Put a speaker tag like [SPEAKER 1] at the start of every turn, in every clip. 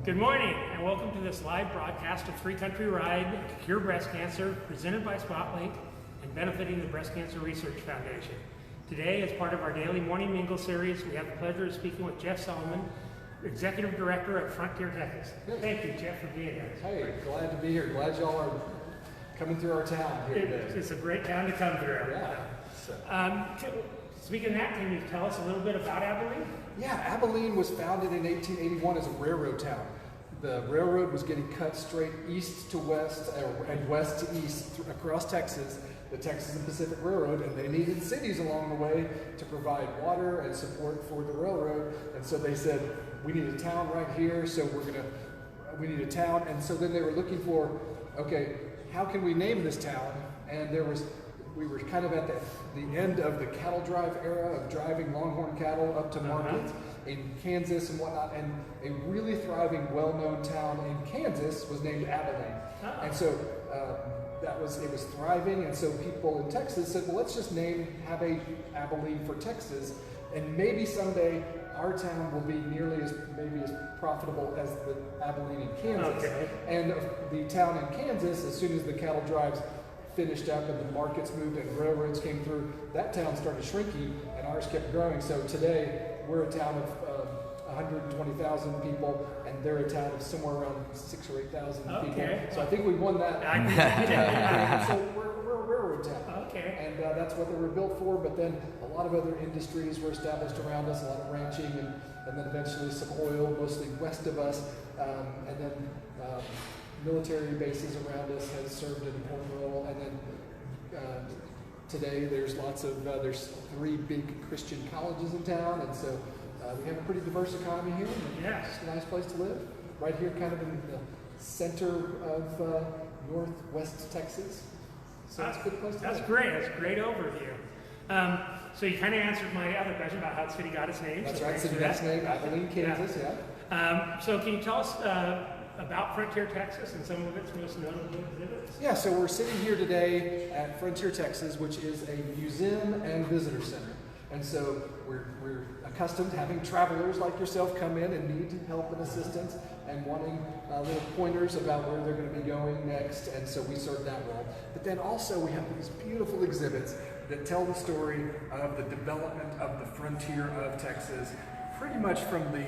[SPEAKER 1] Good morning, and welcome to this live broadcast of Free Country Ride to Cure Breast Cancer, presented by Spotlight and benefiting the Breast Cancer Research Foundation. Today, as part of our daily Morning Mingle series, we have the pleasure of speaking with Jeff Salmon, Executive Director at Frontier Texas. Thank you, Jeff, for being here.
[SPEAKER 2] Hey, glad to be here. Glad y'all are coming through our town here today.
[SPEAKER 1] It's a great town to come through.
[SPEAKER 2] Yeah.
[SPEAKER 1] Speaking of that, can you tell us a little bit about Abilene?
[SPEAKER 2] Yeah, Abilene was founded in 1881 as a railroad town. The railroad was getting cut straight east to west and west to east across Texas, the Texas and Pacific Railroad, and they needed cities along the way to provide water and support for the railroad. And so they said, we need a town right here, so we need a town. And so then they were looking for, okay, how can we name this town? And we were kind of at the end of the cattle drive era of driving longhorn cattle up to markets in Kansas and whatnot, and a really thriving, well-known town in Kansas was named Abilene. And so it was thriving, and so people in Texas said, well, let's just have a Abilene for Texas, and maybe someday our town will be nearly as profitable as the Abilene in Kansas.
[SPEAKER 1] Okay.
[SPEAKER 2] And the town in Kansas, as soon as the cattle drives finished up and the markets moved and railroads came through, that town started shrinking and ours kept growing. So today we're a town of 120,000 people, and they're a town of somewhere around 6,000 or 8,000 people. So I think we won that. So we're a railroad town.
[SPEAKER 1] Okay.
[SPEAKER 2] And that's what they were built for, but then a lot of other industries were established around us, a lot of ranching, and then eventually some oil, mostly west of us, and then military bases around us has served an important role, and then today there's there's 3 big Christian colleges in town, and so we have a pretty diverse economy here.
[SPEAKER 1] Yes.
[SPEAKER 2] It's a nice place to live, right here kind of in the center of northwest Texas. So it's a good place to live.
[SPEAKER 1] That's great. That's a great overview. So you kind of answered my other question about how the city got its name.
[SPEAKER 2] That's right, city got its name, Abilene, Kansas, yeah.
[SPEAKER 1] So can you tell us about Frontier Texas and some of its most notable exhibits?
[SPEAKER 2] Yeah, so we're sitting here today at Frontier Texas, which is a museum and visitor center. And so we're accustomed to having travelers like yourself come in and need help and assistance and wanting little pointers about where they're going to be going next, and so we serve that role. But then also we have these beautiful exhibits that tell the story of the development of the frontier of Texas, pretty much from the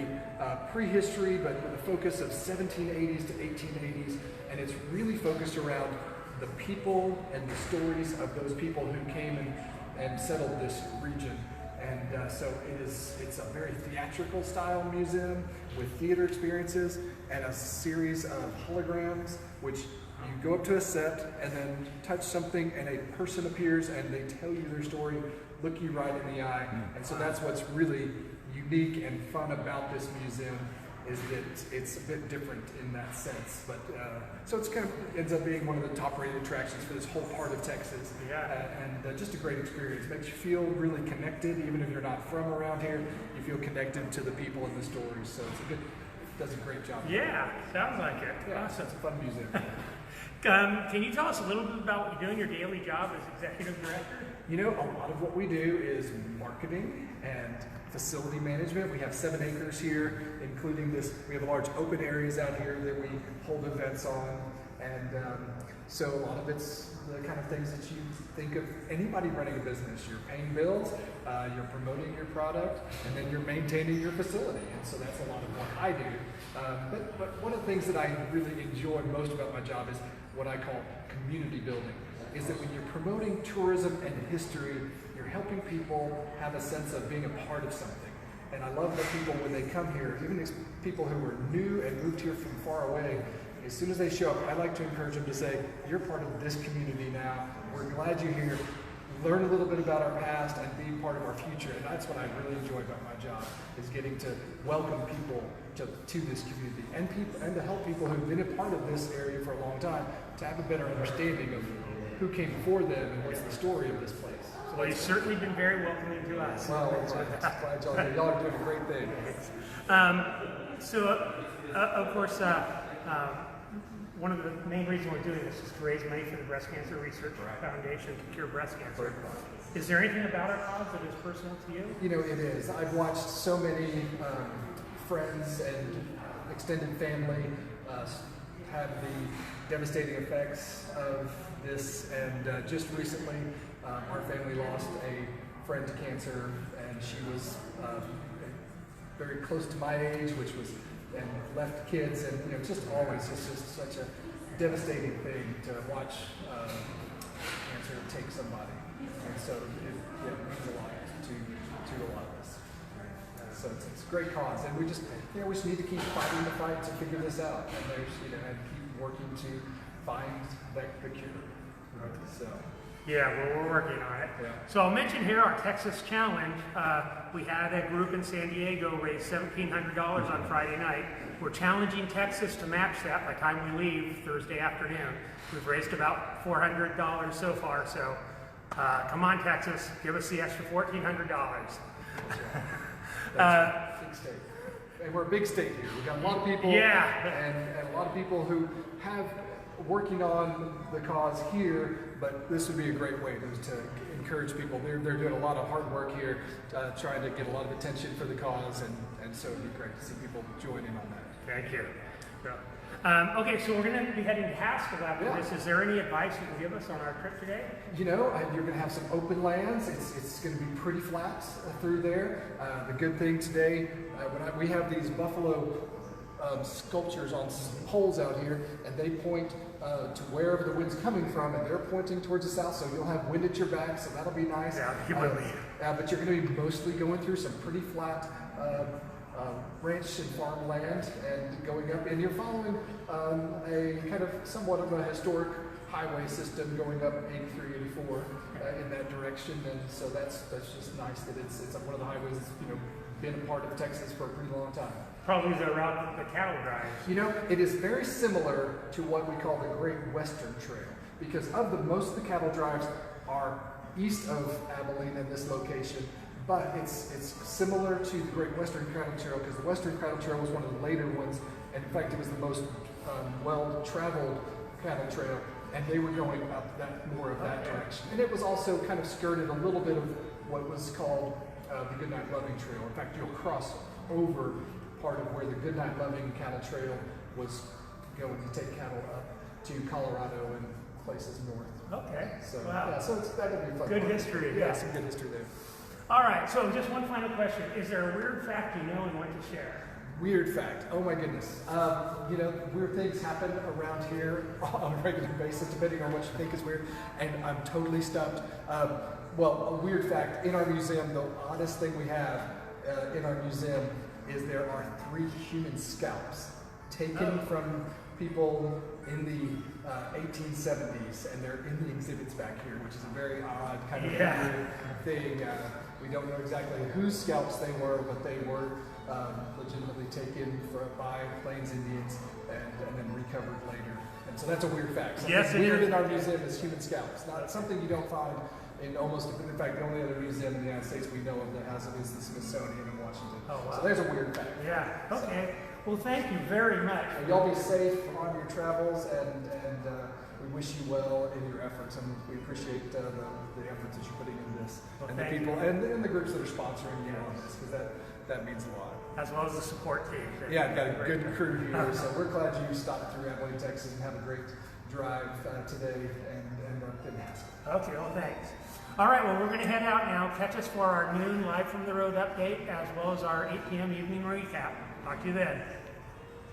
[SPEAKER 2] prehistory, but with a focus of 1780s to 1880s, and it's really focused around the people and the stories of those people who came and settled this region. And so it's a very theatrical style museum with theater experiences and a series of holograms, which you go up to a set and then touch something and a person appears and they tell you their story, look you right in the eye. And so that's what's really unique and fun about this museum, is that it's a bit different in that sense. But so it's kind of ends up being one of the top-rated attractions for this whole part of Texas.
[SPEAKER 1] Yeah.
[SPEAKER 2] And just a great experience. Makes you feel really connected, even if you're not from around here. You feel connected to the people and the stories. So it does a great job.
[SPEAKER 1] Yeah, sounds like it.
[SPEAKER 2] Yeah,
[SPEAKER 1] Awesome.
[SPEAKER 2] It's a fun museum.
[SPEAKER 1] Can you tell us a little bit about what you do in your daily job as executive director?
[SPEAKER 2] You know, a lot of what we do is marketing and facility management. We have 7 acres here, including this. We have large open areas out here that we hold events on, and so a lot of it's the kind of things that you think of anybody running a business. You're paying bills, you're promoting your product, and then you're maintaining your facility. And so that's a lot of what I do. But one of the things that I really enjoy most about my job is what I call community building. Is that when you're promoting tourism and history, you're helping people have a sense of being a part of something. And I love that people, when they come here, even these people who are new and moved here from far away, as soon as they show up, I like to encourage them to say, you're part of this community now. We're glad you're here. Learn a little bit about our past and be part of our future. And that's what I really enjoy about my job, is getting to welcome people to this community and to help people who've been a part of this area for a long time to have a better understanding of who came before them and what's the story of this place. So
[SPEAKER 1] Well, you've certainly been very welcoming to us.
[SPEAKER 2] well, glad y'all are doing a great thing.
[SPEAKER 1] Of course, one of the main reasons we're doing this is to raise money for the Breast Cancer Research Foundation to cure breast cancer. Is there anything about our cause that is personal to you?
[SPEAKER 2] You know, it is. I've watched so many friends and extended family have the devastating effects of this. And just recently, our family lost a friend to cancer, and she was very close to my age, and left kids, and just always, it's just such a devastating thing to watch cancer take somebody, and so it means a lot to a lot of us. So it's a great cause, and we just need to keep fighting the fight to figure this out, and and keep working to find the cure. Right? So.
[SPEAKER 1] Yeah, well, we're working on it.
[SPEAKER 2] Yeah.
[SPEAKER 1] So I'll mention here our Texas Challenge. We had a group in San Diego raise $1,700 on Friday night. We're challenging Texas to match that by the time we leave Thursday afternoon. We've raised about $400 so far, so come on, Texas, give us the extra $1,400.
[SPEAKER 2] That's a big state. And we're a big state here. We've got a lot of people, and a lot of people who have working on the cause here, but this would be a great way to encourage people. They're doing a lot of hard work here, trying to get a lot of attention for the cause, and so it'd be great to see people join in on that.
[SPEAKER 1] Thank you. Okay, so we're going to be heading to Haskell after this. Is there any advice you can give us on our trip today?
[SPEAKER 2] You're going to have some open lands. It's going to be pretty flat through there. The good thing today, we have these buffalo sculptures on poles out here, and they point to wherever the wind's coming from, and they're pointing towards the south, so you'll have wind at your back, so that'll be nice.
[SPEAKER 1] Yeah,
[SPEAKER 2] but you're going to be mostly going through some pretty flat ranch and farmland, and going up, and you're following a kind of somewhat of a historic highway system going up 83, 84 in that direction, and so that's just nice that it's one of the highways that's been a part of Texas for a pretty long time.
[SPEAKER 1] Probably the route the cattle drive.
[SPEAKER 2] It is very similar to what we call the Great Western Trail, because most of the cattle drives are east of Abilene in this location, but it's similar to the Great Western Cattle Trail, because the Western Cattle Trail was one of the later ones, and in fact it was the most well-traveled cattle trail, and they were going up more of that direction. And it was also kind of skirted a little bit of what was called the Goodnight Loving Trail. In fact, you'll cross over part of where the Goodnight Loving Cattle Trail was going to take cattle up to Colorado and places north.
[SPEAKER 1] Okay.
[SPEAKER 2] So,
[SPEAKER 1] wow.
[SPEAKER 2] So that'll be fun.
[SPEAKER 1] Good history.
[SPEAKER 2] Yeah, some good history there.
[SPEAKER 1] All right, so just one final question. Is there a weird fact you know and want to share?
[SPEAKER 2] Weird fact. Oh my goodness. Weird things happen around here on a regular basis, depending on what you think is weird, and I'm totally stumped. A weird fact, in our museum, the oddest thing we have in our museum is there are 3 human scalps taken from people in the 1870s, and they're in the exhibits back here, which is a very odd kind of weird thing. We don't know exactly whose scalps they were, but they were legitimately taken by Plains Indians and then recovered later. And so that's a weird fact. Something weird in our museum is human scalps. Not something you don't find in fact, the only other museum in the United States we know of that has it is the Smithsonian in Washington.
[SPEAKER 1] Oh, wow.
[SPEAKER 2] So there's a weird fact.
[SPEAKER 1] Yeah, okay. Well, thank you very much.
[SPEAKER 2] Y'all be safe on your travels, and we wish you well in your efforts, and we appreciate the efforts that you're putting in this, and the people and the groups that are sponsoring you on this, because that means a lot.
[SPEAKER 1] As well as the support team.
[SPEAKER 2] Yeah, I've got a good crew here, so we're glad you stopped through Abilene, Texas, and have a great drive today and in Haskell.
[SPEAKER 1] Okay, well, thanks. All right, well, we're going to head out now. Catch us for our noon Live from the Road update, as well as our 8 p.m. evening recap. Talk to you then.